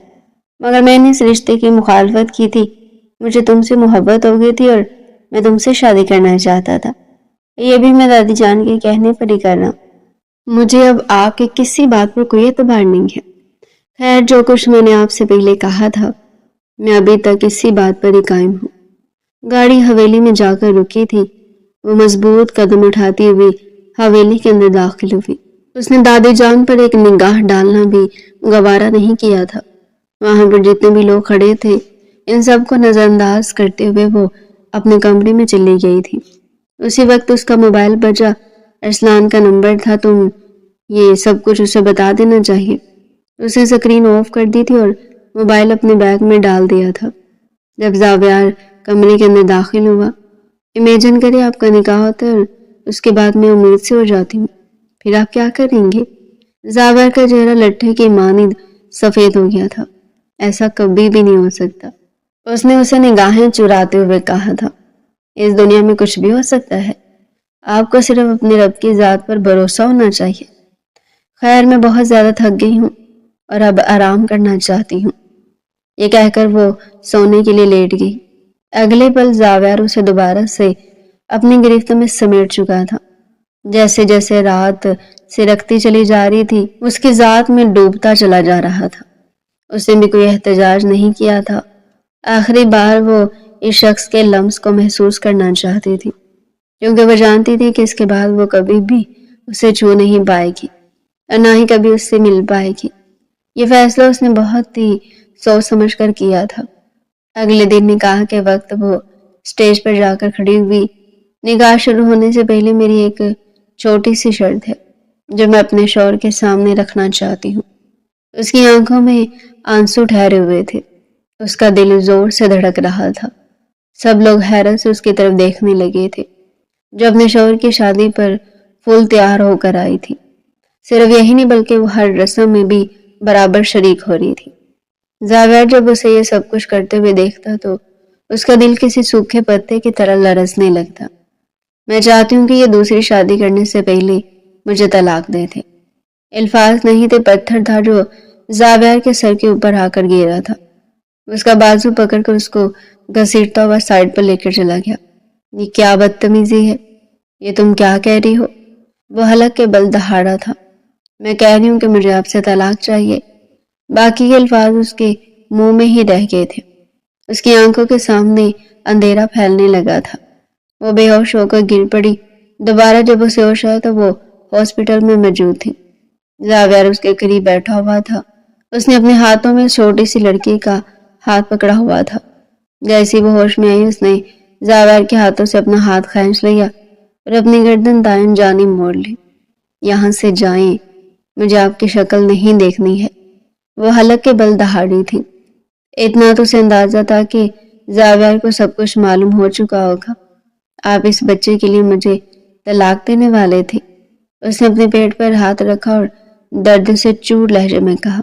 مگر میں نے اس رشتے کی مخالفت کی تھی۔ مجھے تم سے محبت ہو گئی تھی اور میں تم سے شادی کرنا چاہتا تھا۔ یہ بھی میں دادی جان کے کہنے پر ہی کر رہا ہوں۔ مجھے اب آپ کے کسی بات پر کوئی اعتبار نہیں ہے۔ خیر، جو کچھ میں نے آپ سے پہلے کہا تھا میں ابھی تک اسی بات پر ہی قائم ہوں۔ گاڑی حویلی میں جا کر رکی تھی۔ وہ مضبوط قدم اٹھاتی ہوئی حویلی کے اندر داخل ہوئی۔ اس نے دادی جان پر ایک نگاہ ڈالنا بھی گوارا نہیں کیا تھا۔ وہاں پر جتنے بھی لوگ کھڑے تھے ان سب کو نظر انداز کرتے ہوئے وہ اپنے کمرے میں چلی گئی تھی۔ اسی وقت اس کا موبائل بجا۔ ارسلان کا نمبر تھا۔ تم یہ سب کچھ اسے بتا دینا چاہیے۔ اسے اسکرین آف کر دی تھی اور موبائل اپنے بیگ میں ڈال دیا تھا۔ جب زاویار کمرے کے اندر داخل ہوا، امیجن کرے آپ کا نکاح ہوتا ہے اور اس کے بعد میں امید سے ہو جاتی ہوں، پھر آپ کیا کریں گے؟ زاویار کا چہرہ لٹھے کی مانند سفید ہو گیا تھا۔ ایسا کبھی بھی نہیں ہو سکتا۔ اس نے اسے نگاہیں چراتے ہوئے کہا تھا، اس دنیا میں کچھ بھی ہو سکتا ہے، آپ کو صرف اپنے رب کی ذات پر بھروسہ ہونا چاہیے۔ خیر، میں بہت زیادہ تھک گئی ہوں اور اب آرام کرنا چاہتی ہوں۔ یہ کہہ کر وہ سونے کے لیے لیٹ گئی۔ اگلے پل زاویار اسے دوبارہ سے اپنی گرفت میں سمیٹ چکا تھا۔ جیسے جیسے رات سرکتی چلی جا رہی تھی اس کی ذات میں ڈوبتا چلا جا رہا تھا۔ اس نے بھی کوئی احتجاج نہیں کیا تھا۔ آخری بار وہ اس شخص کے لمس کو محسوس کرنا چاہتی تھی، کیونکہ وہ جانتی تھی کہ اس کے بعد وہ کبھی بھی اسے چھو نہیں پائے گی اور نہ ہی کبھی اس سے مل پائے گی۔ یہ فیصلہ اس نے بہت ہی سوچ سمجھ کر کیا تھا۔ اگلے دن نکاح کے وقت وہ اسٹیج پر جا کر کھڑی ہوئی۔ نکاح شروع ہونے سے پہلے میری ایک چھوٹی سی شرط ہے جو میں اپنے شوہر کے سامنے رکھنا چاہتی ہوں۔ اس کی آنکھوں میں آنسو ٹھہرے ہوئے تھے۔ اس کا دل زور سے دھڑک رہا تھا۔ سب لوگ حیرت سے اس کی طرف دیکھنے لگے تھے جو اپنے شوہر کی شادی پر فل تیار ہو کر آئی تھی۔ صرف یہی نہیں بلکہ وہ ہر رسم میں بھی برابر شریک ہو رہی تھی۔ زاویار جب اسے یہ سب کچھ کرتے ہوئے دیکھتا تو اس کا دل کسی سوکھے پتے کی طرح لرزنے لگتا۔ میں چاہتی ہوں کہ یہ دوسری شادی کرنے سے پہلے مجھے طلاق دے تھے۔ الفاظ نہیں تھے، پتھر تھا جو زاویار کے سر کے اوپر آ کر گرا تھا۔ اس کا بازو پکڑ کر اس کو گھسیٹتا ہوا سائڈ پر لے کر چلا گیا۔ یہ کیا بدتمیزی ہے؟ یہ تم کیا کہہ رہی ہو؟ وہ حلق کے بل دہاڑا تھا۔ میں کہہ رہی ہوں کہ مجھے آپ سے طلاق چاہیے۔ باقی کے الفاظ اس کے منہ میں ہی رہ گئے تھے۔ اس کی آنکھوں کے سامنے اندھیرا پھیلنے لگا تھا۔ وہ بے ہوش ہو کر گر پڑی۔ دوبارہ جب اسے ہوش آیا تو وہ ہاسپٹل میں موجود تھی۔ زاویار اس کے قریب بیٹھا ہوا تھا۔ اس نے اپنے ہاتھوں میں چھوٹی سی لڑکی کا ہاتھ پکڑا ہوا تھا۔ جیسی وہ ہوش میں آئی اس نے زاویار کے ہاتھوں سے اپنا ہاتھ کھینچ لیا اور اپنی گردن دائیں جانب موڑ لی۔ یہاں سے جائیں، مجھے آپ کی شکل نہیں دیکھنی ہے۔ وہ حلق کے بل دہاڑی تھی۔ اتنا تو اسے اندازہ تھا کہ زاویار کو سب کچھ معلوم ہو چکا ہوگا۔ آپ اس بچے کے لیے مجھے طلاق دینے والے تھے۔ اس نے اپنے پیٹ پر ہاتھ رکھا اور درد سے چور لہجے میں کہا،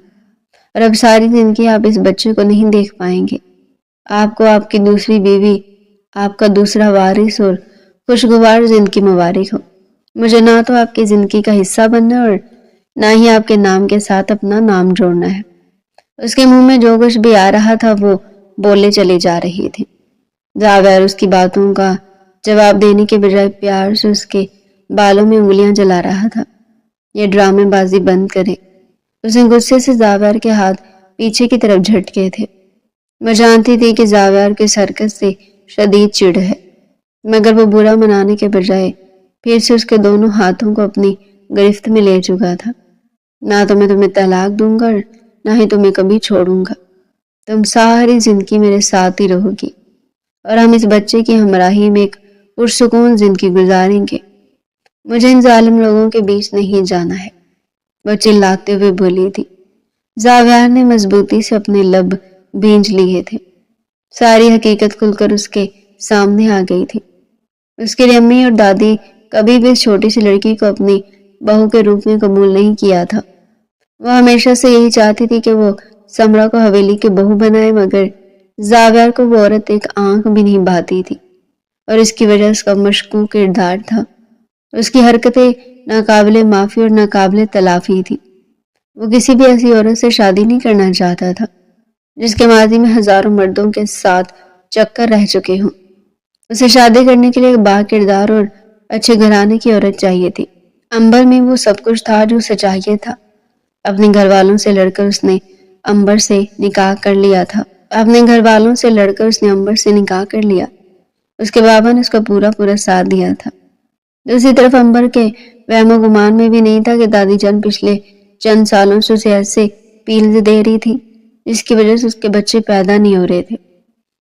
اور اب ساری زندگی آپ اس بچے کو نہیں دیکھ پائیں گے۔ آپ کو آپ کی دوسری بیوی، آپ کا دوسرا وارث اور خوشگوار زندگی مبارک ہو۔ مجھے نہ تو آپ کی زندگی کا حصہ بننا اور نہ ہی آپ کے نام کے ساتھ اپنا نام جوڑنا ہے۔ اس کے منہ میں جو کچھ بھی آ رہا تھا وہ بولے چلی جا رہی تھی۔ زاویار اس کی باتوں کا جواب دینے کے بجائے پیار سے اس کے بالوں میں انگلیاں جلا رہا تھا۔ یہ ڈرامے بازی بند کرے۔ اس نے غصے سے زاویار کے ہاتھ پیچھے کی طرف جھٹکے تھے۔ میں جانتی تھی کہ زاویار کی حرکت سے شدید چڑ ہے، مگر وہ برا منانے کے بجائے پھر سے اس کے دونوں ہاتھوں کو اپنی گرفت میں لے چکا تھا۔ نہ تو میں تمہیں طلاق دوں گا اور نہ ہی تمہیں کبھی چھوڑوں گا۔ تم ساری زندگی میرے ساتھ ہی رہو گی اور ہم اس بچے کی ہمراہی میں ایک پرسکون زندگی گزاریں گے۔ مجھے ان ظالم لوگوں کے بیچ نہیں جانا ہے، وہ چلاتے ہوئے بولی تھی۔ زاویار نے مضبوطی سے اپنے لب بھینج لیے تھے۔ ساری حقیقت کھل کر اس کے سامنے آ گئی تھی۔ اس کی امی اور دادی کبھی بھی اس چھوٹی سی لڑکی کو اپنی بہو کے روپ میں قبول نہیں کیا تھا۔ وہ ہمیشہ سے یہی چاہتی تھی کہ وہ سمرا کو حویلی کی بہو بنائے، مگر زاویار کو وہ عورت ایک آنکھ بھی نہیں بھاتی تھی اور اس کی وجہ اس کا مشکوک کردار تھا۔ اس کی حرکتیں ناقابل معافی اور ناقابل تلافی تھی۔ وہ کسی بھی ایسی عورت سے شادی نہیں کرنا چاہتا تھا جس کے ماضی میں ہزاروں مردوں کے ساتھ چکر رہ چکے ہوں۔ اسے شادی کرنے کے لیے با کردار اور اچھے گھرانے کی عورت چاہیے تھی۔ امبر میں وہ سب کچھ تھا جو اسے چاہیے تھا۔ اپنے گھر والوں سے لڑ کر اس نے امبر سے نکاح کر لیا تھا۔ اس کے بابا نے اس کا پورا ساتھ دیا تھا۔ دوسری طرف امبر کے وہم و گمان میں بھی نہیں تھا کہ دادی جان پچھلے چند سالوں سے اسے ایسے پیلز دے رہی تھی جس کی وجہ سے اس کے بچے پیدا نہیں ہو رہے تھے۔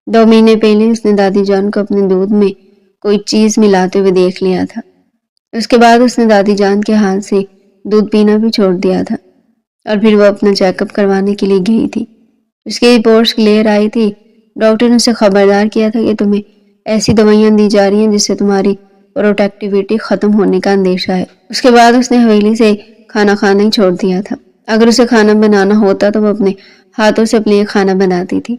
2 مہینے پہلے اس نے دادی جان کو اپنے دودھ میں کوئی چیز ملاتے ہوئے دیکھ لیا تھا۔ اس کے بعد اس نے دادی جان کے ہاتھ سے دودھ پینا بھی چھوڑ دیا تھا اور پھر وہ اپنا چیک اپ کروانے کے لیے گئی تھی۔ اس کی رپورٹس کلیئر آئی تھی۔ ڈاکٹر نے اسے خبردار کیا تھا کہ تمہیں ایسی دوائیاں دی جا رہی ہیں جس سے تمہاری پروڈکٹیوٹی ختم ہونے کا اندیشہ ہے۔ اس کے بعد اس نے حویلی سے کھانا کھانا ہی چھوڑ دیا تھا۔ اگر اسے کھانا بنانا ہوتا تو وہ اپنے ہاتھوں سے اپنے لیے کھانا بناتی تھی۔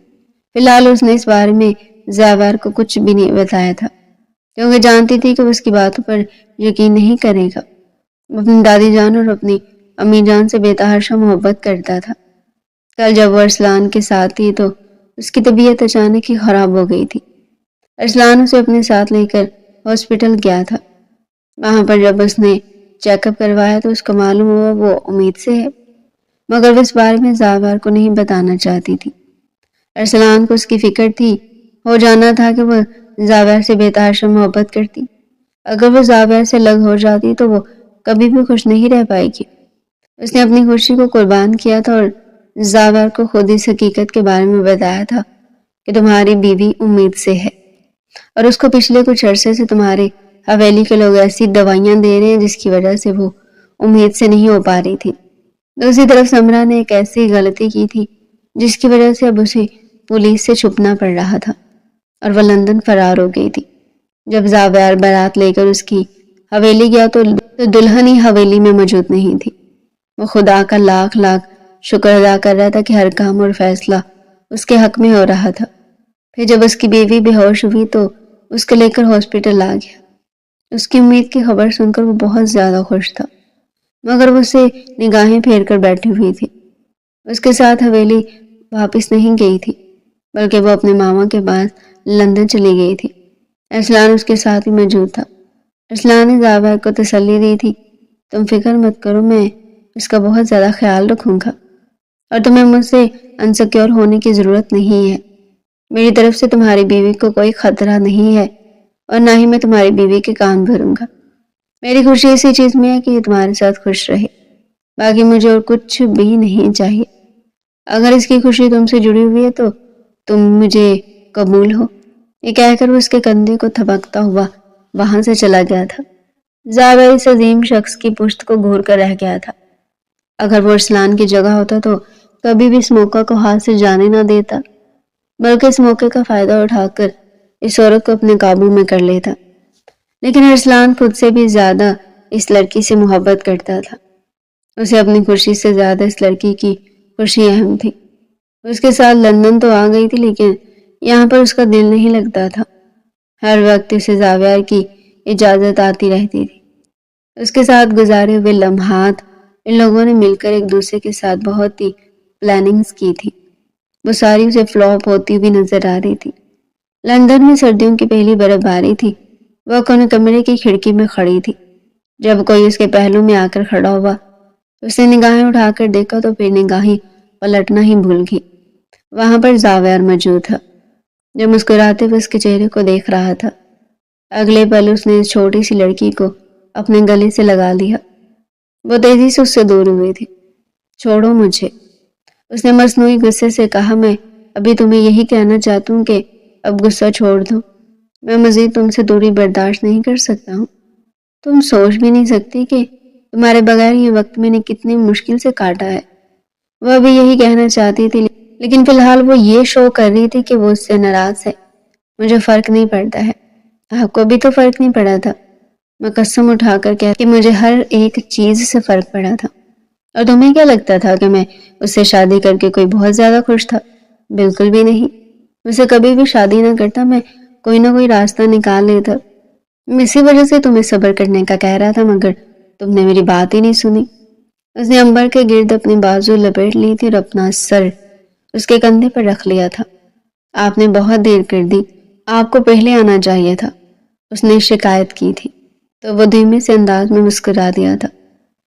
فی الحال اس نے اس بارے میں زاویار کو کچھ بھی نہیں بتایا تھا کیونکہ جانتی تھی کہ وہ اس کی باتوں پر یقین نہیں کرے گا۔ وہ اپنی دادی جان اور اپنی امی جان سے بے تحاشا محبت کرتا تھا۔ کل جب وہ ارسلان کے ساتھ تھی تو اس کی طبیعت اچانک ہی خراب ہو گئی تھی۔ ارسلان اسے اپنے ساتھ لے کر ہاسپٹل گیا تھا۔ وہاں پر جب اس نے چیک اپ کروایا تو اس کو معلوم ہوا وہ امید سے ہے، مگر وہ اس بارے میں زاویار کو نہیں بتانا چاہتی تھی۔ ارسلان کو اس کی فکر تھی، ہو جانا تھا کہ وہ زاویار سے بے تحاشا محبت کرتی۔ اگر وہ زاویار سے الگ ہو جاتی تو وہ کبھی بھی خوش نہیں رہ پائے گی۔ اس نے اپنی خوشی کو قربان کیا تھا اور زاویار کو خود اس حقیقت کے بارے میں بتایا تھا کہ تمہاری بیوی امید سے ہے اور اس کو پچھلے کچھ عرصے سے تمہارے حویلی کے لوگ ایسی دوائیاں دے رہے ہیں جس کی وجہ سے وہ امید سے نہیں ہو پا رہی تھی۔ دوسری طرف سمرا نے ایک ایسی غلطی کی تھی جس کی وجہ سے اب اسے پولیس سے چھپنا پڑ رہا تھا اور وہ لندن فرار ہو گئی تھی۔ جب زاویار بارات لے کر اس کی حویلی گیا تو دلہن ہی حویلی میں موجود نہیں تھی۔ وہ خدا کا لاکھ شکر ادا کر رہا تھا کہ ہر کام اور فیصلہ اس کے حق میں ہو رہا تھا۔ پھر جب اس کی بیوی بے ہوش ہوئی تو اس کو لے کر ہاسپٹل آ گیا۔ اس کی امید کی خبر سن کر وہ بہت زیادہ خوش تھا، مگر وہ اسے نگاہیں پھیر کر بیٹھی ہوئی تھی۔ اس کے ساتھ حویلی واپس نہیں گئی تھی بلکہ وہ اپنے ماما کے پاس لندن چلی گئی تھی۔ ارسلان اس کے ساتھ ہی موجود تھا۔ ارسلان نے زاویار کو تسلی دی تھی تم فکر مت کرو، میں اس کا بہت زیادہ خیال رکھوں گا اور تمہیں مجھ سے انسیکیور ہونے کی ضرورت نہیں ہے۔ میری طرف سے تمہاری بیوی کو کوئی خطرہ نہیں ہے اور نہ ہی میں تمہاری بیوی کے کان بھروں گا۔ میری خوشی اسی چیز میں ہے کہ یہ تمہارے ساتھ خوش رہے، باقی مجھے اور کچھ بھی نہیں چاہیے۔ اگر اس کی خوشی تم سے جڑی ہوئی ہے تو تم مجھے قبول ہو۔ یہ کہہ کر وہ اس کے کندھے کو تھپکتا ہوا وہاں سے چلا گیا تھا۔ زاویہ اس عظیم شخص کی پشت کو گھور کر رہ گیا تھا۔ اگر وہ ارسلان کی جگہ ہوتا تو کبھی بھی اس موقع کو ہاتھ سے جانے نہ دیتا، بلکہ اس موقع کا فائدہ اٹھا کر اس عورت کو اپنے قابو میں کر لیتا۔ لیکن ارسلان خود سے بھی زیادہ اس لڑکی سے محبت کرتا تھا۔ اسے اپنی خوشی سے زیادہ اس لڑکی کی خوشی اہم تھی۔ اس کے ساتھ لندن تو آ گئی تھی لیکن یہاں پر اس کا دل نہیں لگتا تھا۔ ہر وقت اسے زاویہ کی اجازت آتی رہتی تھی۔ اس کے ساتھ گزارے ہوئے لمحات، ان لوگوں نے مل کر ایک دوسرے کے ساتھ بہت ہی پلاننگز کی تھی، وہ ساری اسے فلاپ ہوتی ہوئی نظر آ رہی تھی۔ لندن میں سردیوں کی پہلی برف باری تھی۔ وہ کونے کمرے کی کھڑکی میں کھڑی تھی۔ جب کوئی اس کے پہلو میں آ کر کھڑا ہوا، اس نے نگاہیں اٹھا کر دیکھا تو پھر نگاہیں پلٹنا ہی بھول گئی۔ وہاں پر زاویہ موجود تھا، جو مسکراتے ہوئے اس کے چہرے کو دیکھ رہا تھا۔ اگلے پل اس نے اس چھوٹی سی لڑکی کو اپنے گلے سے لگا لیا۔ وہ تیزی سے اس سے دور ہوئی تھی۔ چھوڑو مجھے، اس نے مصنوعی غصے سے کہا۔ میں ابھی تمہیں یہی کہنا چاہتا ہوں کہ اب غصہ چھوڑ دو۔ میں مزید تم سے دوری برداشت نہیں کر سکتا ہوں۔ تم سوچ بھی نہیں سکتی کہ تمہارے بغیر یہ وقت میں نے کتنی مشکل سے کاٹا ہے۔ وہ ابھی یہی کہنا چاہتی تھی لیکن فی الحال وہ یہ شو کر رہی تھی کہ وہ اس سے ناراض ہے۔ مجھے فرق نہیں پڑتا ہے۔ آپ کو بھی تو فرق نہیں پڑا تھا۔ میں قسم اٹھا کر کہتی کہ مجھے ہر ایک چیز سے فرق پڑا تھا۔ اور تمہیں کیا لگتا تھا کہ میں اس سے شادی کر کے کوئی بہت زیادہ خوش تھا؟ بالکل بھی نہیں۔ مجھ سے کبھی بھی شادی نہ کرتا، میں کوئی نہ کوئی راستہ نکال لیتا۔ میں اسی وجہ سے تمہیں صبر کرنے کا کہہ رہا تھا، مگر تم نے میری بات ہی نہیں سنی۔ اس نے امبر کے گرد اپنی بازو لپیٹ لی تھی اور اپنا سر اس کے کندھے پر رکھ لیا تھا۔ آپ نے بہت دیر کر دی، آپ کو پہلے آنا چاہیے تھا، اس نے شکایت کی تھی۔ تو وہ دھیمے سے انداز میں مسکرا دیا تھا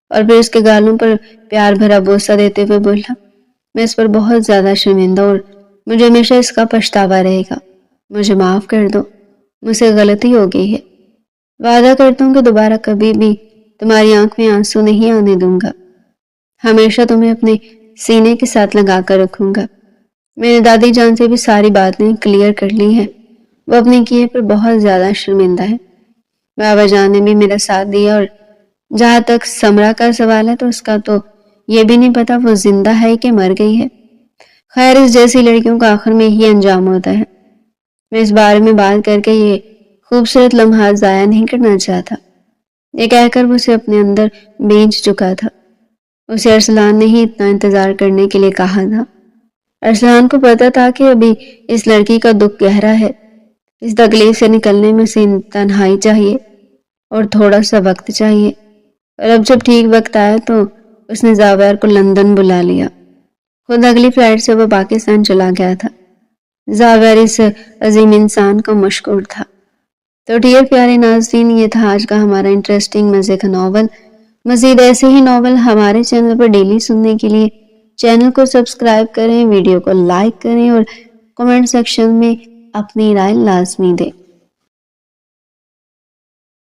اور پھر اس کے گالوں پر پیار بھرا بوسہ دیتے ہوئے بولا، میں اس پر بہت زیادہ شرمندہ اور مجھے ہمیشہ اس کا پچھتاوا رہے گا۔ مجھے معاف کر دو، مجھ سے غلطی ہو گئی ہے۔ وعدہ کرتا ہوں کہ دوبارہ کبھی بھی تمہاری آنکھ میں آنسو نہیں آنے دوں گا۔ ہمیشہ تمہیں اپنے سینے کے ساتھ لگا کر رکھوں گا۔ میں نے دادی جان سے بھی ساری باتیں کلیئر کر لی ہیں۔ وہ اپنے کیے پر بہت زیادہ شرمندہ ہے۔ بابا جان نے بھی میرا ساتھ دیا اور جہاں تک سمرا کا سوال ہے تو اس کا تو یہ بھی نہیں پتا وہ زندہ ہے کہ مر گئی ہے۔ خیر، اس جیسی لڑکیوں کا آخر میں ہی انجام ہوتا ہے۔ میں اس بارے میں بات کر کے یہ خوبصورت لمحات ضائع نہیں کرنا چاہتا۔ یہ کہہ کر وہ اسے اپنے اندر بھیج چکا تھا۔ اسے ارسلان نے ہی اتنا انتظار کرنے کے لیے کہا تھا۔ ارسلان کو پتا تھا کہ ابھی اس لڑکی کا دکھ گہرا ہے۔ اس تکلیف سے نکلنے میں اسے تنہائی چاہیے اور تھوڑا سا وقت چاہیے۔ اور اب جب ٹھیک وقت آیا تو اس نے زاویہ کو لندن بلا لیا۔ خود اگلی فلائٹ سے وہ پاکستان چلا گیا تھا۔ زاویہ اس عظیم انسان کا مشکور تھا۔ تو ڈیئر پیارے ناظرین، یہ تھا آج کا ہمارا انٹرسٹنگ مزے کا ناول۔ مزید ایسے ہی ناول ہمارے چینل پر ڈیلی سننے کے لیے چینل کو سبسکرائب کریں، ویڈیو کو لائک کریں اور کمنٹ سیکشن میں اپنی رائے لازمی دیں۔